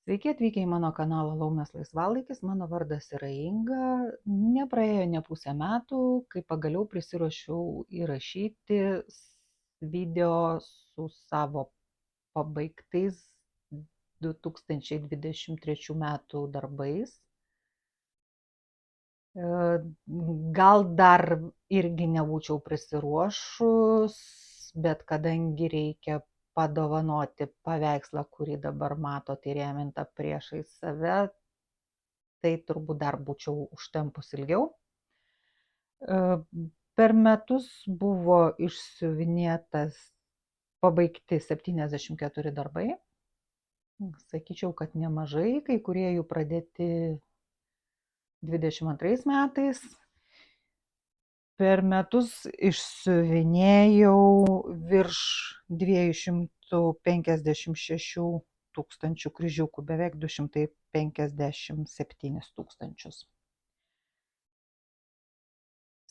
Sveiki atvykę į mano kanalą Laumės laisvalaikis, mano vardas yra Inga. Nepraėjo ne pusę metų, kai pagaliau prisiruošiau įrašyti video su savo pabaigtais 2023 metų darbais. Gal dar irgi nebūčiau prisiruošus, bet kadangi reikia padovanoti paveikslą, kurį dabar matote įrėmintą priešais save, tai turbūt dar būčiau užtempus ilgiau. Per metus buvo pabaigti 74 darbai. Sakyčiau, kad nemažai, kai kurie jų pradėti 22 metais. Per metus išsiuvinėjau virš 256 tūkstančių kryžiukų, beveik 257 tūkstančius.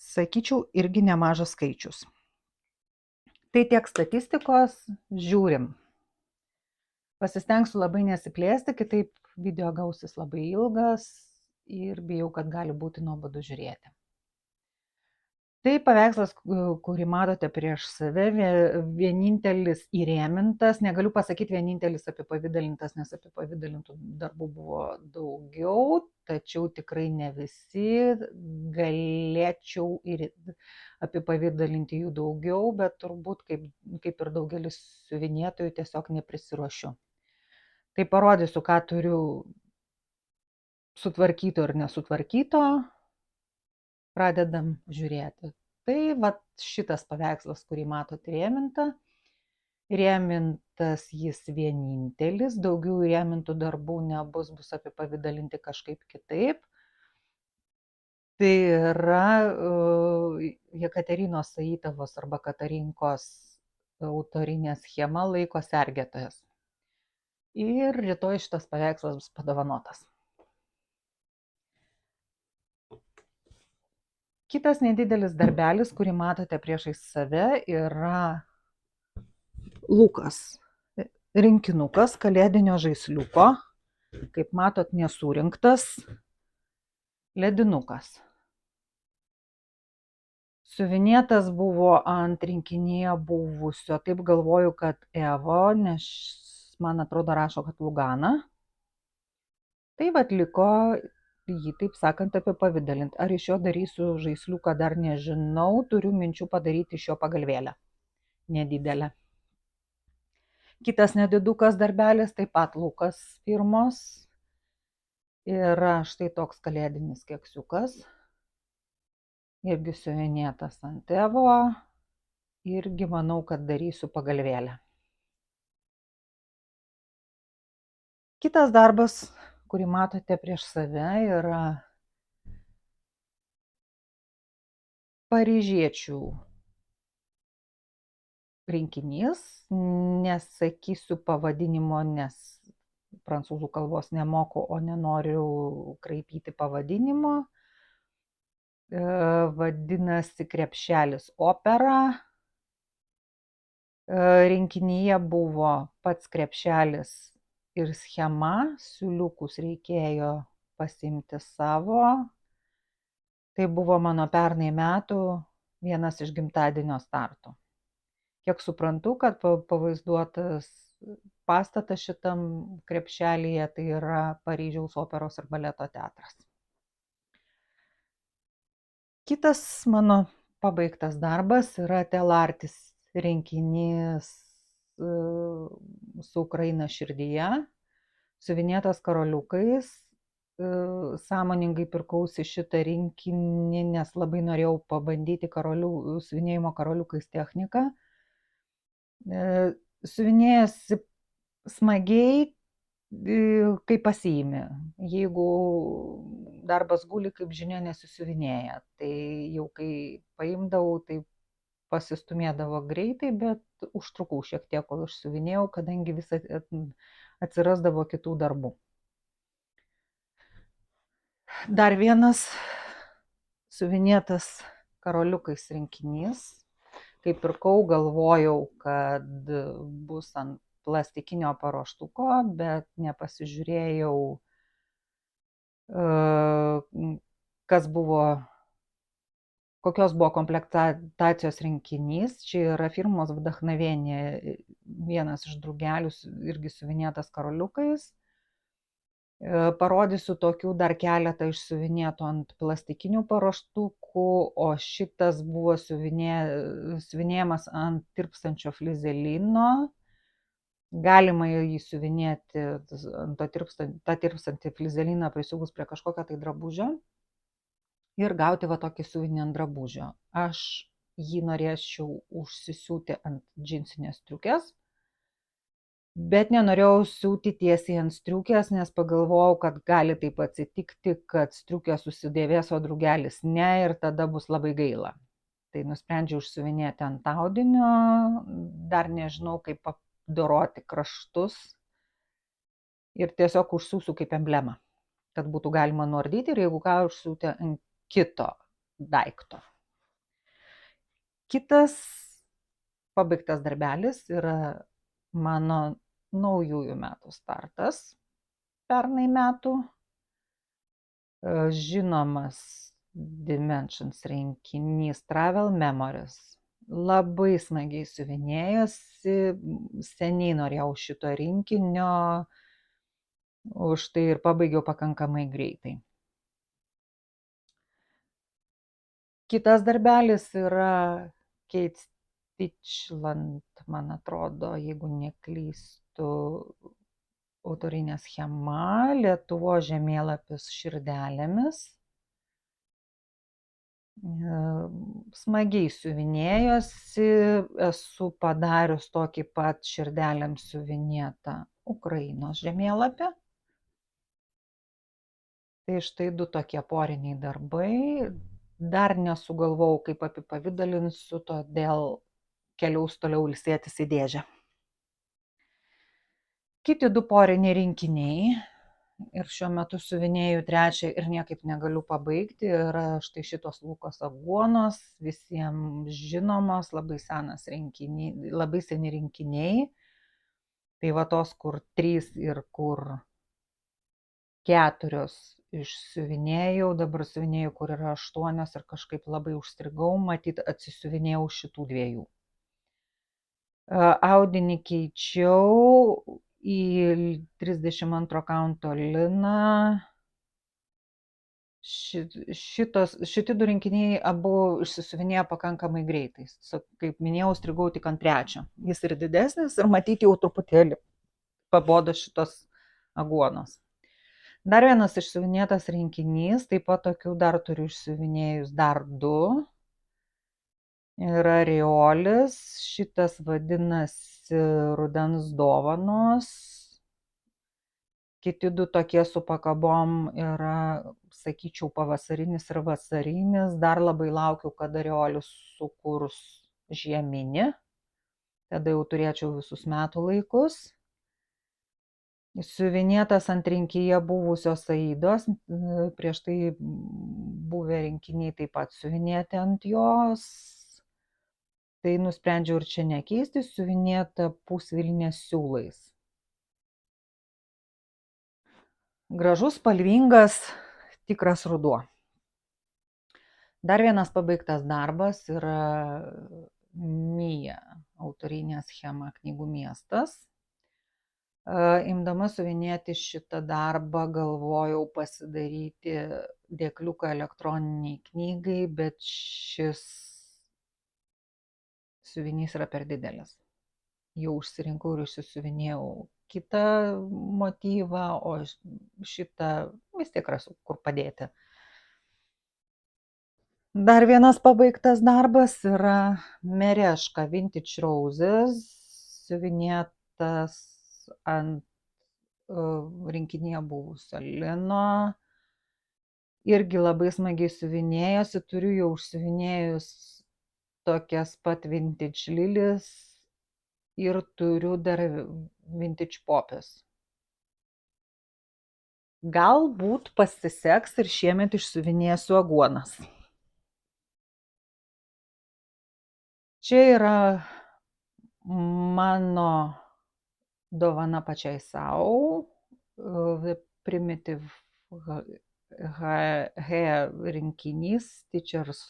Sakyčiau, irgi nemažas skaičius. Tai tiek statistikos, žiūrim. Pasistengsiu labai nesiplėsti, kitaip video gausis labai ilgas ir bijau, kad gali būti nuobodu žiūrėti. Tai paveikslas, kurį matote prieš save, vienintelis įrėmintas, negaliu pasakyti vienintelis apipavidalintas, nes apipavidalintų darbų buvo daugiau, tačiau tikrai ne visi, galėčiau ir apipavidalinti jų daugiau, bet turbūt kaip ir daugelis siuvinėtojų tiesiog neprisiruošiu. Tai parodysiu, ką turiu sutvarkyto ir nesutvarkyto. Pradedam žiūrėti. Tai šitas paveikslas, kurį matote įrėmintą. Įrėmintas jis vienintelis, daugiau įrėmintų darbų nebus, bus apipavidalinti kažkaip kitaip. Tai yra Jekaterinos Saitavos arba Katarinkos autorinė schema Laiko sergėtojas. Ir rytoj šitas paveikslas bus padovanotas. Kitas nedidelis darbelis, kurį matote priešais save, yra Lukas. Rinkinukas kalėdinio žaisliuko, kaip matot, nesurinktas ledinukas. Siuvinėtas buvo ant rinkinyje buvusio, taip galvoju, kad Evo, nes man atrodo rašo, kad Lugana. Tai liko jį, taip sakant, apipavidalinti. Ar iš jo darysiu žaisliuką, dar nežinau, turiu minčių padaryti iš jo pagalvėlę. Nedidelę. Kitas nedidukas darbelis, taip pat Lukas firmos. Yra štai toks kalėdinis keksiukas. Irgi siuvinėtas ant Evo. Irgi manau, kad darysiu pagalvėlę. Kitas darbas, kurį matote prieš save, yra paryžiečių rinkinys. Nesakysiu pavadinimo, nes prancūzų kalbos nemoku, o nenoriu kraipyti pavadinimo. Vadinasi krepšelis opera. Rinkinyje buvo pats krepšelis ir schema, siūliukus reikėjo pasiimti savo. Tai buvo mano pernai metų vienas iš gimtadienio startų. Kiek suprantu, kad pavaizduotas pastatas šitam krepšelyje tai yra Paryžiaus operos ir baleto teatras. Kitas mano pabaigtas darbas yra Telartis rinkinys su Ukraina širdyje, siuvinėtas karoliukais. Sąmoningai pirkausi šitą rinkinį, nes labai norėjau pabandyti siuvinėjimo karoliukais techniką. Siuvinėjasi smagiai, kai pasiimi. Jeigu darbas guli, kaip žinia, nesisiuvinėja. Tai jau kai paimdavau, tai pasistumėdavo greitai, bet užtrukau šiek tiek, kol išsiuvinėjau, kadangi vis atsirasdavo kitų darbų. Dar vienas siuvinėtas karoliukais rinkinys. Kai pirkau, galvojau, kad bus ant plastikinio paruoštuko, bet nepasižiūrėjau, kokios buvo komplektacijos rinkinys. Čia yra firmos Vdachnovenija vienas iš drugelių, irgi siuvinėtas karoliukais. Parodysiu tokių dar keletą išsiuvinėtų ant plastikinių paruoštukų, o šitas buvo siuvinėjamas ant tirpstančio flizelino. Galima jį siuvinėti ant tą tirpstantį flizeliną prisiugus prie kažkokio tai drabužio ir gauti va tokį siuvinį ant drabužio. Aš jį norėčiau užsisiūti ant džinsinės striukės, bet nenorėjau siūti tiesiai ant striukės, nes pagalvojau, kad gali taip atsitikti, kad striukė susidėvės, o drugelis ne, ir tada bus labai gaila. Tai nusprendžiau užsiuvinėti ant audinio, dar nežinau, kaip apdoroti kraštus ir tiesiog užsiūsiu kaip emblemą, kad būtų galima nuardyti ir jeigu ką užsiūti ant kito daikto. Kitas pabaigtas darbelis yra mano naujųjų metų startas pernai metų. Žinomas Dimensions rinkinys Travel Memories. Labai smagiai siuvinėjosi, seniai norėjau šito rinkinio, už tai ir pabaigiau pakankamai greitai. Kitas darbelis yra Kate Stitchland, man atrodo, jeigu neklystu, autorinė schema, Lietuvos žemėlapis širdelėmis. Smagiai siuvinėjosi, esu padarius tokį pat širdelėm siuvinėtą Ukrainos žemėlapį. Tai štai du tokie poriniai darbai. Dar nesugalvojau, kaip apipavidalinsiu, todėl keliaus toliau ilsėtis į dėžę. Kiti du poriniai rinkiniai, ir šiuo metu siuvinėju trečią ir niekaip negaliu pabaigti, yra štai šitos Lukos aguonos, visiems žinomos, labai seni rinkiniai. Tai va tos, kur 3 ir kur 4 išsiuvinėjau, dabar siuvinėjau, kur yra 8 ir kažkaip labai užstrigau, matyt atsisiuvinėjau šitų 2. Audinį keičiau į 32 kaunto liną. Šiti 2 rinkiniai abu išsisiuvinėjo pakankamai greitai. Kaip minėjau, strigau tik ant 3. Jis ir didesnis ir matyti jau truputėlį pabodo šitos aguonos. Dar vienas išsiuvinėtas rinkinys, taip pat tokių dar turiu išsiuvinėjus dar 2. Yra Riolis, šitas vadinasi Rudens dovanos. Kiti 2 tokie su pakabom yra, sakyčiau, pavasarinis ir vasarinis. Dar labai laukiu, kada Riolis sukurs žieminį. Tada jau turėčiau visus metų laikus. Siuvinėtas ant rinkyje buvusios Aidos, prieš tai buvę rinkiniai taip pat siuvinėti ant jos. Tai nusprendžiau ir čia nekeisti, siuvinėta pusvilnės siūlais. Gražus, spalvingas, tikras ruduo. Dar vienas pabaigtas darbas yra Mija autorinė schema Knygų miestas. Imdama siuvinėti šitą darbą galvojau pasidaryti dėkliuką elektroniniai knygai, bet šis siuvinys yra per didelis. Jau užsirinkau ir išsisiuvinėjau kitą motyvą, o šitą vis tiek rasiu, kur padėti. Dar vienas pabaigtas darbas yra Mereška Vintage Roses, siuvinėtas ant rinkinyje buvusio lino. Irgi labai smagiai siuvinėjosi, turiu jau užsiuvinėjus tokias pat Vintage Lilis ir turiu dar Vintage Poppies. Galbūt pasiseks ir šiemet išsiuvinėsiu aguonas. Čia yra mano dovana pačiai sau, Primitive Hair rinkinys Teacher's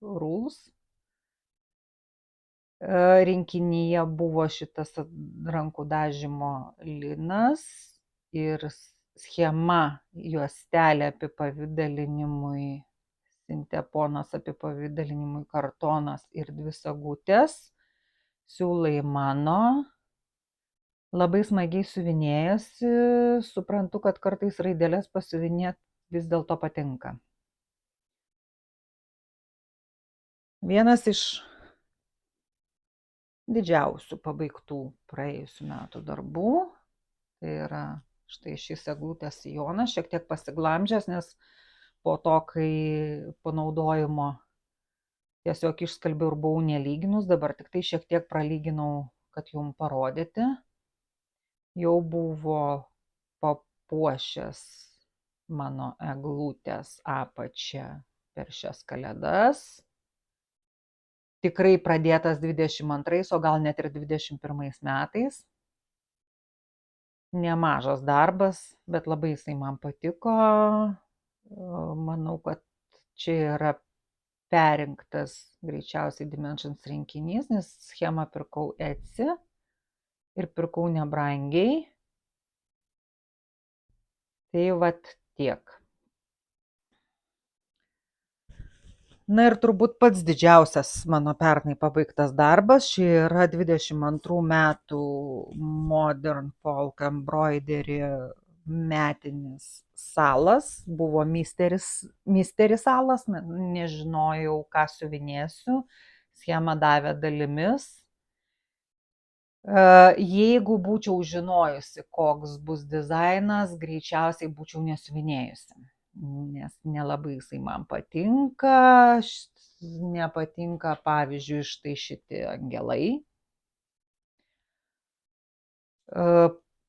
Rules. Rinkinyje buvo šitas rankų dažymo linas ir schema juostelė apipavidalinimui, sinteponas apipavidalinimui, kartonas ir 2 sagutės. Siūlai mano. Labai smagiai siuvinėjasi, suprantu, kad kartais raideles pasiuvinėt vis dėlto patinka. Vienas iš didžiausių pabaigtų praėjusių metų darbų, tai yra štai šis eglutės sijonas, šiek tiek pasiglamžęs, nes po to, kai panaudojimo tiesiog išskalbiau ir buvau nelyginus, dabar tik tai šiek tiek pralyginau, kad jum parodyti. Jau buvo papuošęs mano eglutės apačią per šias kalėdas. Tikrai pradėtas 22, o gal net ir 21 metais. Nemažas darbas, bet labai jisai man patiko. Manau, kad čia yra perinktas greičiausiai Dimensions rinkinys, nes schemą pirkau Etsy ir pirkau nebrangiai. Tai vat tiek. Na ir turbūt pats didžiausias mano pernai pabaigtas darbas, ši yra 22 metų Modern Folk Embroidery metinis salas, buvo mystery salas, nežinojau, ką siuvinėsiu, schemą davė dalimis. Jeigu būčiau žinojusi, koks bus dizainas, greičiausiai būčiau nesiuvinėjusi, nes nelabai jisai man patinka. Nepatinka, pavyzdžiui, štai šitie angelai.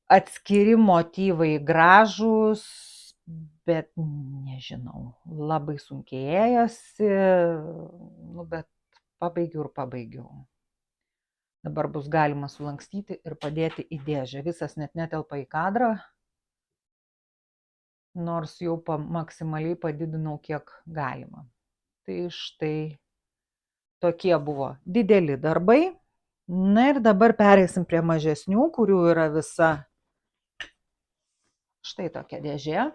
Atskiri motyvai gražūs, bet nežinau, labai sunkiai ėjosi, bet pabaigiau. Dabar bus galima sulankstyti ir padėti į dėžę. Visas net netelpa į kadrą, nors jau maksimaliai padidinau, kiek galima. Tai štai tokie buvo dideli darbai. Na ir dabar pereisim prie mažesnių, kurių yra visa štai tokia dėžė.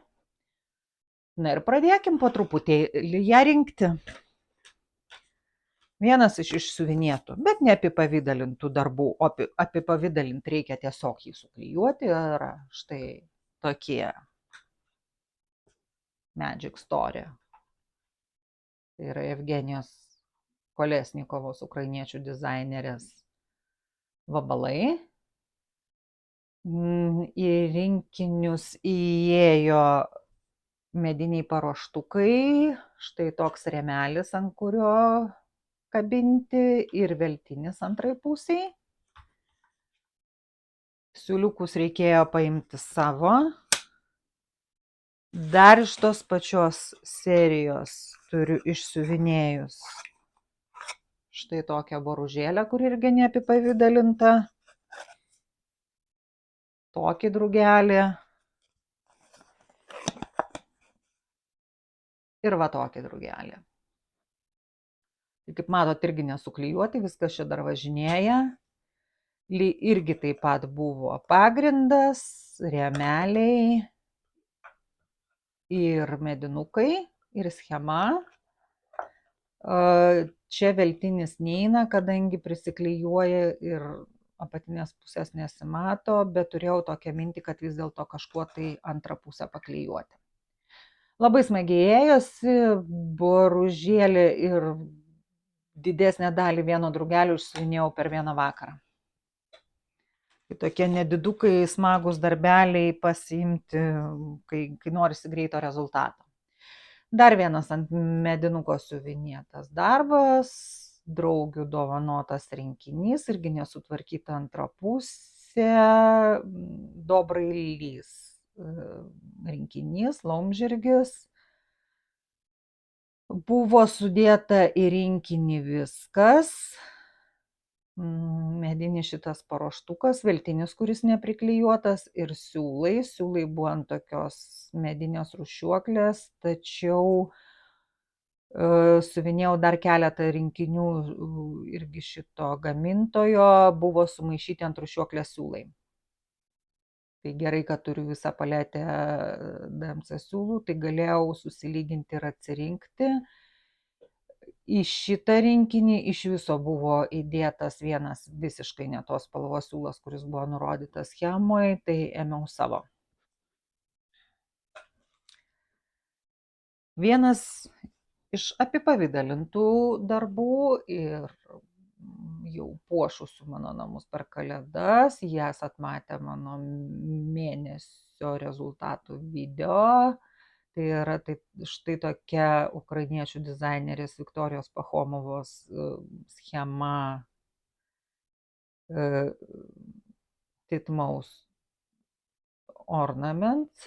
Na ir pradėkim po truputėlį ją rinkti. Vienas iš išsiuvinėtų, bet ne apipavidalintų darbų, o apipavidalinti reikia tiesiog jį suklijuoti. Ir štai tokie Magic Story. Tai yra Evgenijos Kolesnikovos, ukrainiečių dizainerės vabalai. Į rinkinius įėjo mediniai paruoštukai, štai toks rėmelis, ant kurio kabinti, ir veltinis antrai pusiai. Siūliukus reikėjo paimti savo. Dar iš tos pačios serijos turiu išsiuvinėjus štai tokią boružėlę, kur irgi neapipavidalinta. Tokį drugelį. Ir va tokį drugelį. Kaip matot, irgi nesuklijuoti, viskas čia dar važinėja. Irgi taip pat buvo pagrindas, rėmeliai ir medinukai ir schema. Čia veltinis neina, kadangi prisiklijuoja ir apatinės pusės nesimato, bet turėjau tokią mintį, kad vis dėlto kažkuo tai antrą pusę paklijuoti. Labai smagiai ėjosi, boružėlį ir didesnę dalį vieno drugelio išsiuvinėjau per vieną vakarą. Tai tokie nedidukai, smagus darbeliai pasiimti, kai norisi greito rezultato. Dar vienas ant medinuko siuvinėtas darbas, draugių dovanotas rinkinys, irgi nesutvarkyta antra pusė, Dobrailys rinkinys, laumžirgis. Buvo sudėta į rinkinį viskas, medinis šitas paruoštukas, veltinis, kuris nepriklijuotas, ir siūlai. Siūlai buvo ant tokios medinės rūšiuoklės, tačiau siuvinėjau dar keletą rinkinių irgi šito gamintojo, buvo sumaišyti ant rūšiuoklės siūlai. Tai gerai, kad turiu visą paletę DMC siūlų, tai galėjau susilyginti ir atsirinkti. Į šitą rinkinį iš viso buvo įdėtas vienas visiškai ne tos spalvos siūlas, kuris buvo nurodytas schemoj, tai ėmiau savo. Vienas iš apipavidalintų darbų ir jau puošusių mano namus per kalėdas, jie esat matę mano mėnesio rezultatų video. Tai yra štai tokia ukrainiečių dizainerės Viktorijos Pachomovos schema Titmouse Ornaments.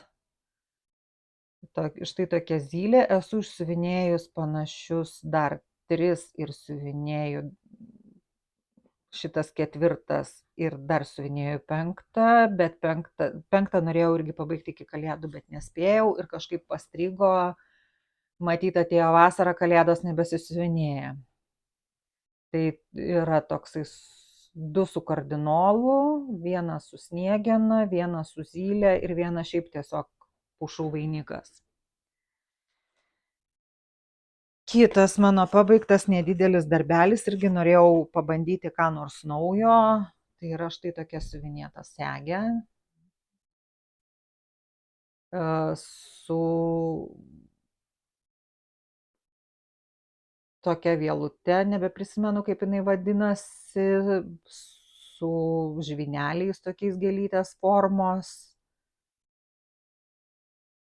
Štai tokia zylė. Esu išsiuvinėjus panašius dar 3 ir siuvinėju šitas 4 ir dar siuvinėju 5, bet 5 norėjau irgi pabaigti iki kalėdų, bet nespėjau ir kažkaip pastrigo. Matyt, atėjo vasara, kalėdos nebesisiuvinėja. Tai yra toksai 2 su kardinolu, 1 su sniegena, 1 su zylė ir 1 šiaip tiesiog pušų vainikas. Kitas mano pabaigtas nedidelis darbelis, irgi norėjau pabandyti ką nors naujo. Tai yra štai tokia siuvinėta segė su tokia vielute, nebeprisimenu kaip jinai vadinasi, su žvyneliais tokiais gėlytės formos.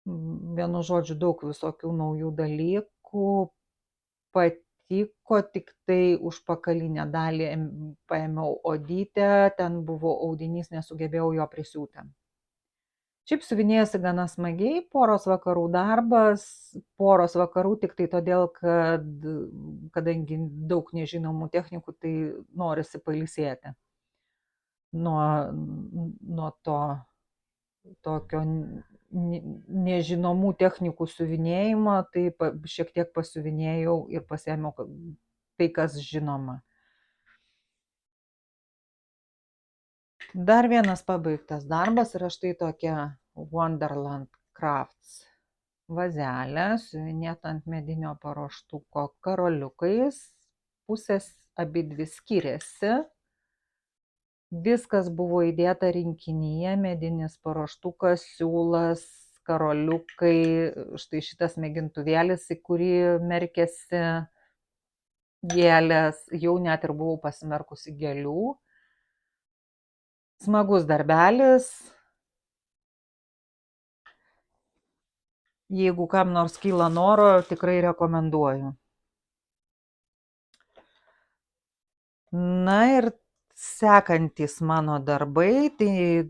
Vienu žodžiu, daug visokių naujų dalykų. Patiko tik tai užpakalinę dalį paėmiau odytę, ten buvo audinys, nesugebėjau jo prisiūti. Šiaip siuvinėjasi gana smagiai, poros vakarų darbas, poros vakarų tik tai todėl, kad kadangi daug nežinomų technikų, tai norisi pailsėti nuo to tokio nežinomų technikų siuvinėjimo, tai šiek tiek pasiuvinėjau ir pasiėmiau tai, kas žinoma. Dar vienas pabaigtas darbas yra štai tokia Wonderland Crafts vazelė, siuvinėta ant medinio paruoštuko karoliukais, pusės abidvi skiriasi. Viskas buvo įdėta rinkinyje, medinis paruoštukas, siūlas, karoliukai, štai šitas mėgintuvėlis, į kurį merkėsi gėlės, jau net ir buvau pasimerkusi gėlių. Smagus darbelis. Jeigu kam nors kyla noro, tikrai rekomenduoju. Na ir sekantys mano darbai, tai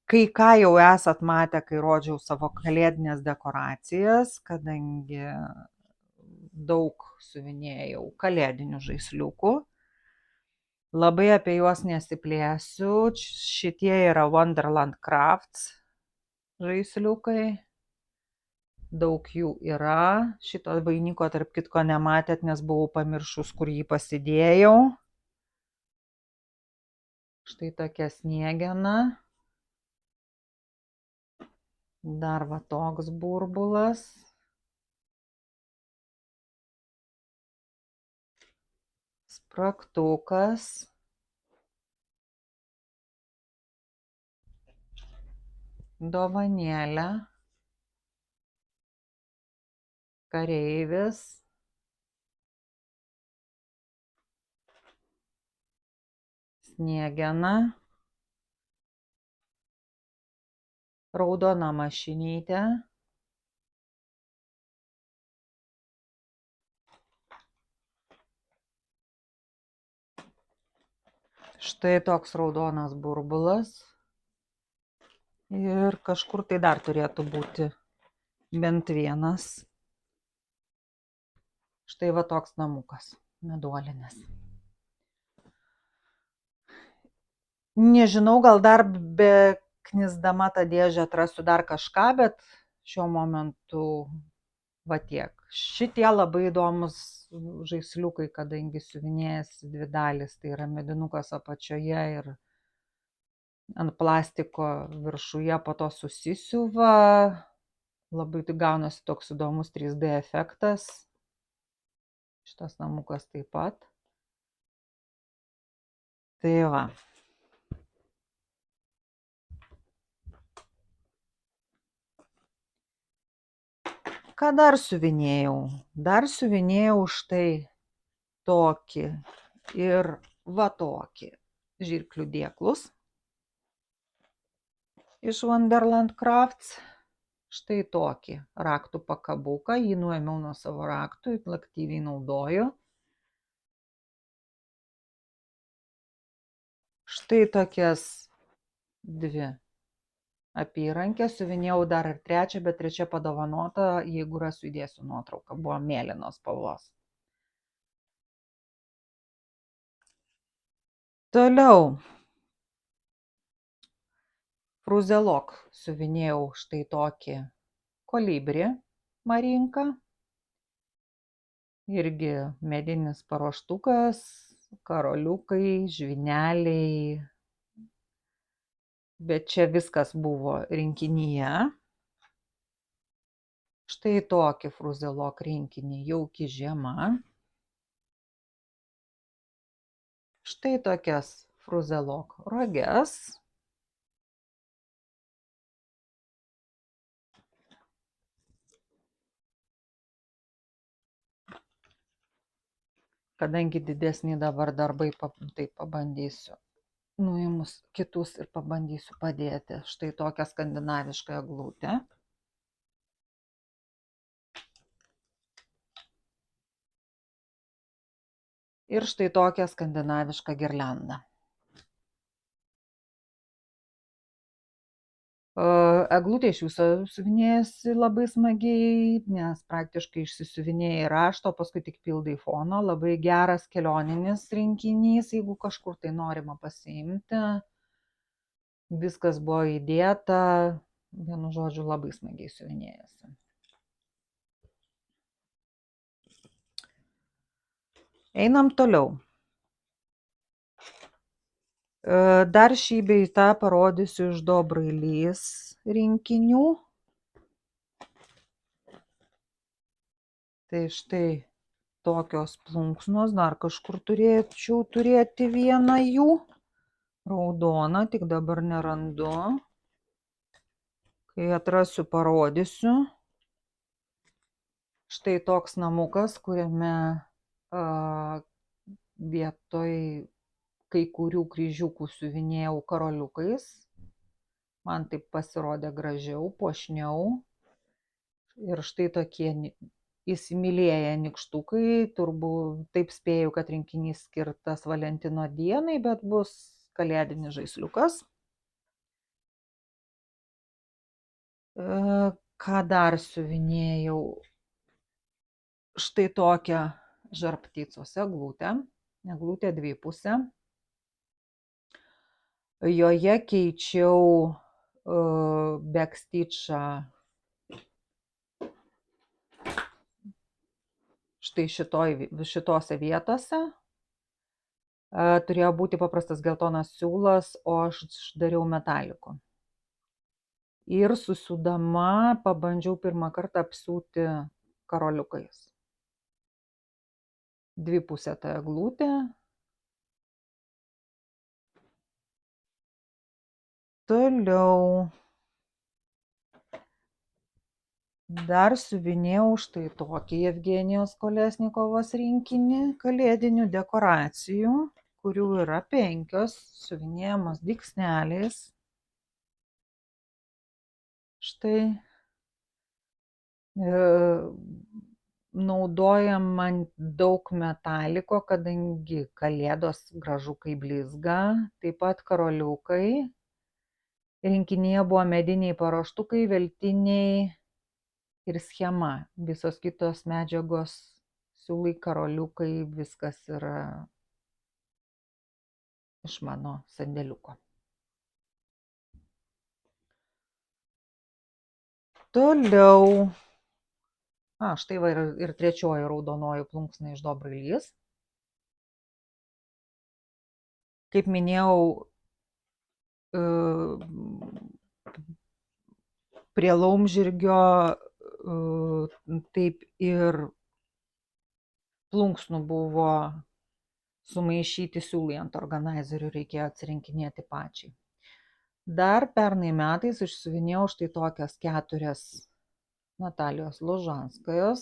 kai ką jau esat matę, kai rodžiau savo kalėdinės dekoracijas, kadangi daug siuvinėjau kalėdinių žaisliukų. Labai apie juos nesiplėsiu. Šitie yra Wonderland Crafts žaisliukai. Daug jų yra. Šito vainiko tarp kitko nematėt, nes buvau pamiršus, kur jį pasidėjau. Štai tokia sniegena. Dar va toks burbulas. Spragtukas. Dovanėlė. Kareivis. Sniegena. Raudona mašinytė. Štai toks raudonas burbulas. Ir kažkur tai dar turėtų būti bent vienas. Štai va toks namukas, meduolinis. Nežinau, gal dar beknisdama tą dėžę atrasiu dar kažką, bet šiuo momentu va tiek. Šitie labai įdomus žaisliukai, kadangi siuvinėjasi dvi dalys, tai yra medinukas apačioje ir ant plastiko viršuje po to susisiuva. Labai tai gaunasi toks įdomus 3D efektas. Šitas namukas taip pat. Tai va. Ką dar siuvinėjau? Dar siuvinėjau štai tokį ir va tokį žirklių dėklus iš Wonderland Crafts. Štai tokį raktų pakabuką, jį nuėmiau nuo savo raktų, aktyviai naudoju. Štai tokias dvi apyrankės, siuvinėjau dar ir trečią, bet trečia padovanota, jeigu rasiu įdėsiu nuotrauką, buvo mėlynos spalvos. Toliau. Fruzelok siuvinėjau štai tokį kolibrį marinką. Irgi medinis paruoštukas, karoliukai, žvyneliai. Bet čia viskas buvo rinkinyje. Štai tokį fruzelok rinkinį jauki žiema. Štai tokias fruzelok roges. Kadangi didesni dabar darbai, tai pabandysiu nuimus kitus ir pabandysiu padėti. Štai tokią skandinavišką eglutę. Ir štai tokią skandinavišką girliandą. Eglutė iš viso siuvinėjasi labai smagiai, nes praktiškai išsisiuvinėjai raštą, o paskui tik pildai fono. Labai geras kelioninis rinkinys, jeigu kažkur tai norima pasiimti. Viskas buvo įdėta, vienu žodžiu, labai smagiai siuvinėjasi. Einam toliau. Dar šį bei tą parodysiu iš Dobrailys rinkinių. Tai štai tokios plunksnos, dar kažkur turėčiau turėti vieną jų. Raudona, tik dabar nerandu. Kai atrasiu, parodysiu. Štai toks namukas, kuriame vietoj kai kurių kryžiukų siuvinėjau karoliukais. Man taip pasirodė gražiau, puošniau. Ir štai tokie įsimylėję nykštukai. Turbūt taip spėju, kad rinkinys skirtas Valentino dienai, bet bus kalėdinis žaisliukas. Ką dar siuvinėjau? Štai tokią žarptycos eglutę. Eglutė dvipusė. Joje keičiau backstitchą štai šitose vietose. Turėjo būti paprastas geltonas siūlas, o aš dariau metaliku. Ir susiūdama pabandžiau pirmą kartą apsiūti karoliukais. Dvipusė ta eglutė. Toliau. Dar siuvinėjau štai tokį Jevgenijos Kolesnikovos rinkinį kalėdinių dekoracijų, kurių yra 5, siuvinėjamos dygsneliais. Štai. Naudojama daug metaliko, kadangi kalėdos gražu kaip blizga, taip pat karoliukai. Rinkinyje buvo mediniai paruoštukai, veltiniai ir schema. Visos kitos medžiagos, siūlai, karoliukai, viskas yra iš mano sandėliuko. Toliau. Štai va ir trečioji raudonoji plunksna iš Dobrailys. Kaip minėjau, prie laumžirgio taip ir plunksnų buvo sumaišyti siūlai ant organizerių, reikėjo atsirinkinėti pačiai. Dar pernai metais išsiuvinėjau štai tokias 4 Natalijos Lužanskajos,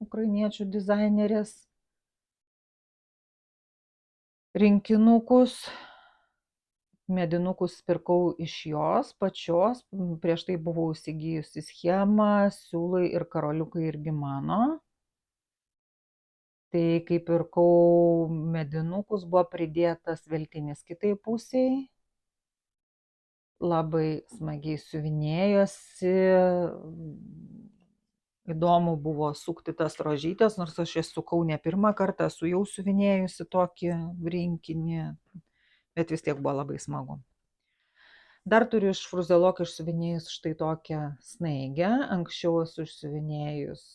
ukrainiečių dizainerės, rinkinukus. Medinukus pirkau iš jos pačios, prieš tai buvau įsigijusi schemą, siūlai ir karoliukai irgi mano. Tai kai pirkau medinukus, buvo pridėtas veltinis kitai pusiai. Labai smagiai siuvinėjosi. Įdomu buvo sukti tas rožytės, nors aš jas sukau ne pirmą kartą, esu jau siuvinėjusi tokį rinkinį, bet vis tiek buvo labai smagu. Dar turiu iš Fruzelok išsiuvinėjus štai tokią snaigę. Anksčiau esu išsiuvinėjus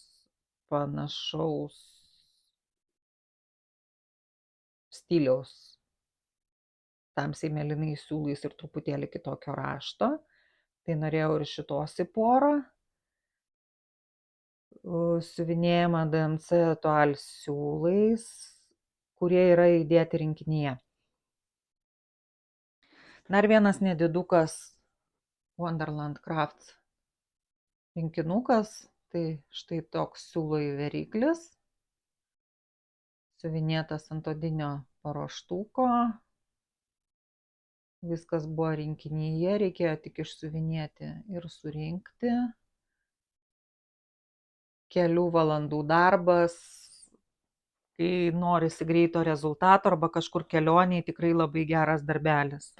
panašaus stiliaus tamsiai mėlynais siūlais ir truputėlį kitokio rašto. Tai norėjau ir šitos į porą. Siuvinėjama DMC Etoile siūlais, kurie yra įdėti rinkinyje. Dar vienas nedidukas Wonderland Crafts rinkinukas, tai štai toks siūlo įveriklis, siuvinėtas ant odinio paruoštuko. Viskas buvo rinkinyje, reikėjo tik išsiuvinėti ir surinkti. Kelių valandų darbas, kai norisi greito rezultato arba kažkur kelioniai, tikrai labai geras darbelis.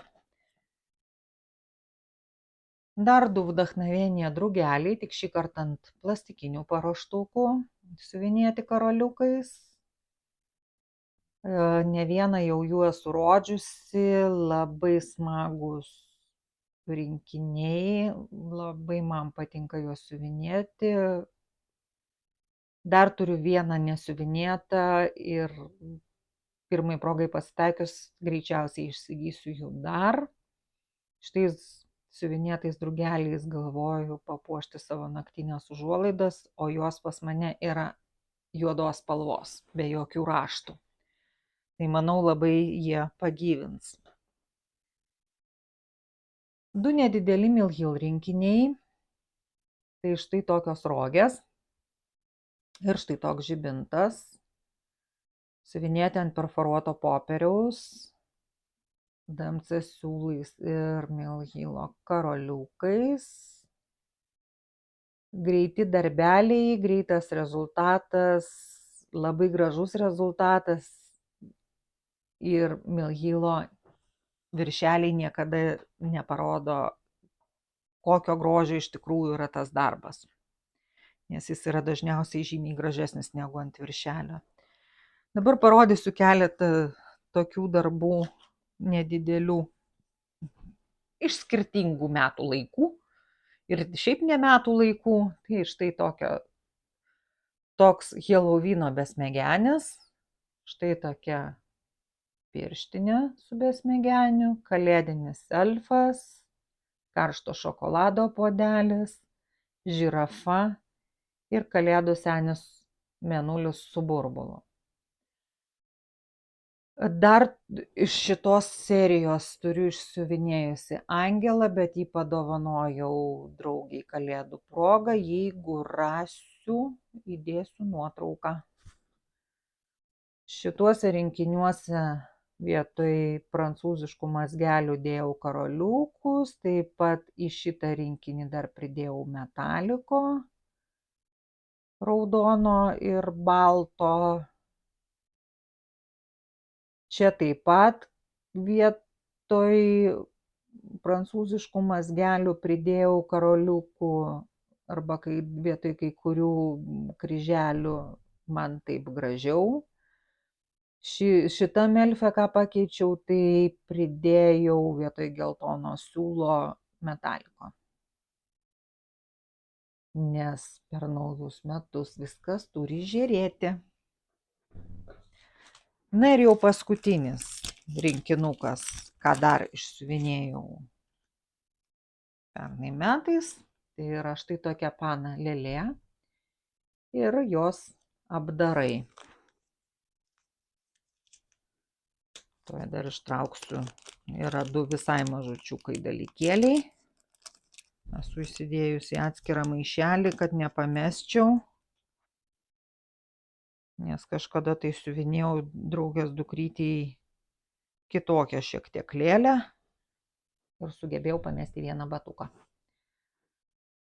Dar 2 vdachnovienie drugeliai, tik šį kartą ant plastikinių paruoštukų, siuvinėti karoliukais. Ne vieną jau jų esu rodžiusi, labai smagus rinkiniai, labai man patinka juos siuvinėti. Dar turiu vieną nesiuvinėtą ir pirmai progai pasitaikius greičiausiai išsigysiu jų dar. Štais siuvinėtais drugeliais galvoju papuošti savo naktinės užuolaidas, o jos pas mane yra juodos spalvos, be jokių raštų. Tai manau labai jie pagyvins. 2 nedideli Mill Hill rinkiniai. Tai štai tokios rogės ir štai toks žibintas. Siuvinėti ant perforuoto popieriaus, DMC siūlais ir Mill Hillo karoliukais. Greiti darbeliai, greitas rezultatas, labai gražus rezultatas ir Mill Hillo viršeliai niekada neparodo, kokio grožio iš tikrųjų yra tas darbas, nes jis yra dažniausiai žymiai gražesnis negu ant viršelio. Dabar parodysiu keletą tokių darbų nedidelių iš skirtingų metų laikų ir šiaip ne metų laikų. Tai štai toks Helovyno besmegenis, štai tokia pirštinė su besmegeniu, kalėdinis elfas, karšto šokolado puodelis, žirafa ir kalėdų senis mėnulis su burbulu. Dar iš šitos serijos turiu išsiuvinėjusi angelą, bet jį padovanojau draugiai kalėdų proga. Jeigu rasiu, įdėsiu nuotrauką. Šituose rinkiniuose vietoj prancūziškų mazgelių dėjau karoliukus, taip pat į šitą rinkinį dar pridėjau metaliko, raudono ir balto. Čia taip pat vietoj prancūziškų mazgelių pridėjau karoliukų arba vietoj kai kurių kryželių, man taip gražiau. Šitam elfe, ką pakeičiau, tai pridėjau vietoj geltono siūlo metaliko. nes per naujus metus viskas turi žėrėti. Na ir jau paskutinis rinkinukas, ką dar išsiuvinėjau pernai metais, tai yra štai tokia pana lėlė ir jos apdarai. Tuoj dar ištrauksiu. Yra du visai mažučiukai dalykėliai. Esu įsidėjusi į atskirą maišelį, kad nepamesčiau. Nes kažkada tai siuvinėjau draugės dukrytei kitokią šiek tiek lėlę ir sugebėjau pamesti vieną batuką.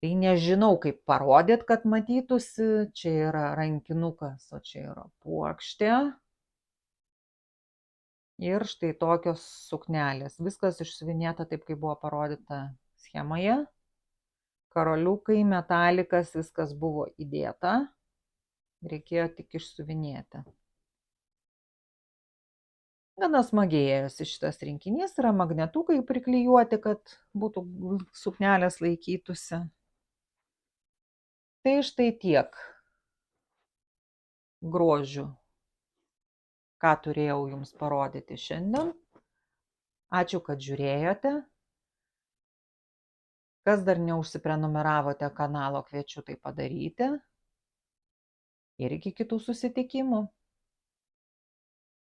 Tai nežinau, kaip parodyt, kad matytųsi. Čia yra rankinukas, o čia yra puokštė. Ir štai tokios suknelės. Viskas išsiuvinėta taip, kaip buvo parodyta schemoje. Karoliukai, metalikas, viskas buvo įdėta. Reikėjo tik išsiuvinėti. Gana smagiai ėjosi šitas rinkinys. Yra magnetukai priklijuoti, kad būtų suknelės laikytųsi. Tai štai tiek grožių, ką turėjau jums parodyti šiandien. Ačiū, kad žiūrėjote. Kas dar neužsiprenumeravote kanalo, kviečiu tai padaryti. Ir iki kitų susitikimų.